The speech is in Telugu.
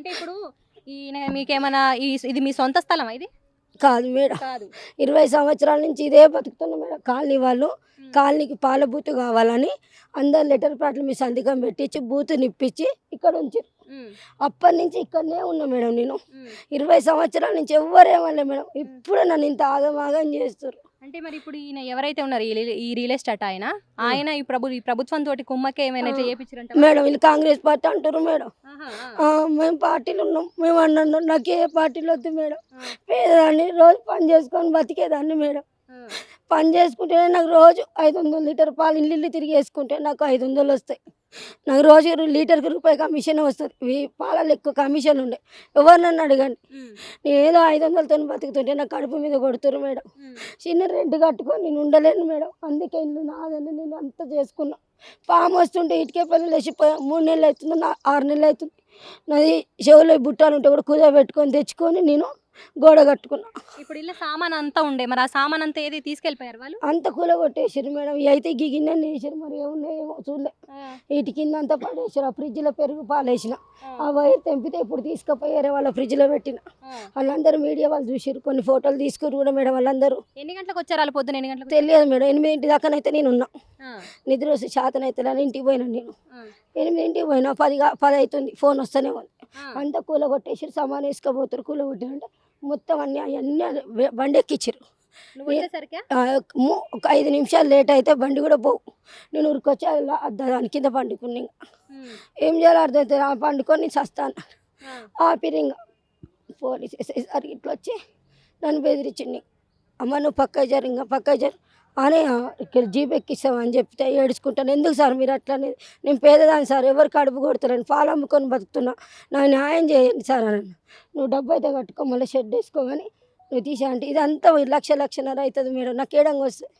అంటే ఇప్పుడు మీకేమైనా ఇది మీ సొంత స్థలమా ఇది? కాదు మేడం. కాదు. 20 సంవత్సరాల నుంచి ఇదే బతుకుతున్నాం మేడం. కాలనీ వాళ్ళు కాలనీకి పాల బూత్ కావాలని అందరు లెటర్ ప్యాడ్లు మీ సంతకం పెట్టించి బూత్ నిప్పించి ఇక్కడ ఉంచారు. అప్పటి నుంచి ఇక్కడనే ఉన్నా మేడం నేను. 20 సంవత్సరాల నుంచి ఎవ్వరేమనలే మేడం. ఇప్పుడు నన్ను ఇంత ఆగమాగం చేస్తారు. అంటే మరి ఇప్పుడు ఈయన ఎవరైతే ఉన్నారు ఈ రియల్ ఎస్టేట్ ఆయన ఈ ప్రభుత్వం తోటి కుమ్మకే ఏమైనా ఇట్లా చేపించారంట మేడం. వీళ్ళు కాంగ్రెస్ పార్టీ అంటారు మేడం. మేము పార్టీలు ఉన్నాం. మేము అన్నాం నాకు ఏ పార్టీలు వద్దు మేడం. పేదదాన్ని రోజు పని చేసుకొని బతికేదాన్ని మేడం. పని చేసుకుంటే నాకు రోజు 500 లీటర్ పాలు ఇల్లు తిరిగి వేసుకుంటే నాకు 500 వస్తాయి. నాకు రోజు లీటర్కి రూపాయి కమిషన్ వస్తుంది. పాలలో ఎక్కువ కమిషన్ ఉండే. ఎవరినన్ను అడగండి. నేను ఏదో 500తో బతుకుతుంటే నాకు కడుపు మీద కొడుతురు మేడం. చిన్న రెంట్ కట్టుకొని నేను ఉండలేను మేడం. అందుకే ఇల్లు నాదని నేను అంతా చేసుకున్నా. పాము వస్తుంటే ఇటుకే పనులు లేచిపోయా. 3 నెలలు అవుతుంది, 6 నెలలు అవుతుంది. నాది చెవులో బుట్టాలు ఉంటే కూడా కుదా పెట్టుకొని తెచ్చుకొని నేను గోడ కట్టుకున్నా. ఇప్పుడు ఇల్లు సామాన్ అంతా ఉండే, మరి ఆ సామాన్ అంతా ఏది తీసుకెళ్ళిపోయారు వాళ్ళు? అంత కూల కొట్టేసారు మేడం. ఇవి అయితే గిన్నె వేసారు, మరి ఏమున్నాయేమో చూడలే. వీటి కింద అంతా పడేసారు. ఆ ఫ్రిడ్జ్లో పెరుగు పాలేసిన ఆ వైర్ తెంపితే ఇప్పుడు తీసుకుపోయారు వాళ్ళ ఫ్రిడ్జ్లో పెట్టిన. వాళ్ళందరూ మీడియా వాళ్ళు చూసారు, కొన్ని ఫోటోలు తీసుకురు కూడా మేడం. వాళ్ళందరూ ఎన్ని గంటలకు వచ్చారు? వాళ్ళ పొద్దున ఎన్ని గంటలకు? తెలియదు మేడం. 8 దాకానైతే నేను ఉన్నా. నిద్ర వస్తే శాతనైతే అని ఇంటికి పోయినా నేను. 8 పోయినా 10 అవుతుంది. ఫోన్ వస్తూనే ఉంది. అంతా కూల కొట్టేసారు. సామాన్ వేసుకపోతారు. కూల కొట్టారంటే మొత్తం అవన్నీ బండి ఎక్కించారు. ఒక 5 నిమిషాలు లేట్ అయితే బండి కూడా పోవు. నేను ఊరికొచ్చి దాని కింద పండుకున్నా. ఏం చేయాలో అర్థమవుతుంది. పండుకొని నేను చస్తాను. ఆపిరింగా పోలీస్ వేసేసరికి ఇట్లా వచ్చి నన్ను బెదిరించింది. అమ్మ నువ్వు పక్క జరు, ఇంకా పక్క జరు అని ఇక్కడ జీప్ ఎక్కిస్తామని చెప్తే ఏడుచుకుంటాను. ఎందుకు సార్ మీరు అట్లా అనేది? నేను పేదదాన్ని సార్, ఎవరికి అడుపు కొడతారని పాలు అమ్ముకొని బతుకుతున్నా, నాకు న్యాయం చేయండి సార్ అని. నువ్వు డబ్బు అయితే కట్టుకో, మళ్ళీ షెడ్ వేసుకోమని నువ్వు తీసా అంటే ఇదంతా 1,00,00,000 అవుతుంది మేడం. నాకు ఏడంగా వస్తుంది.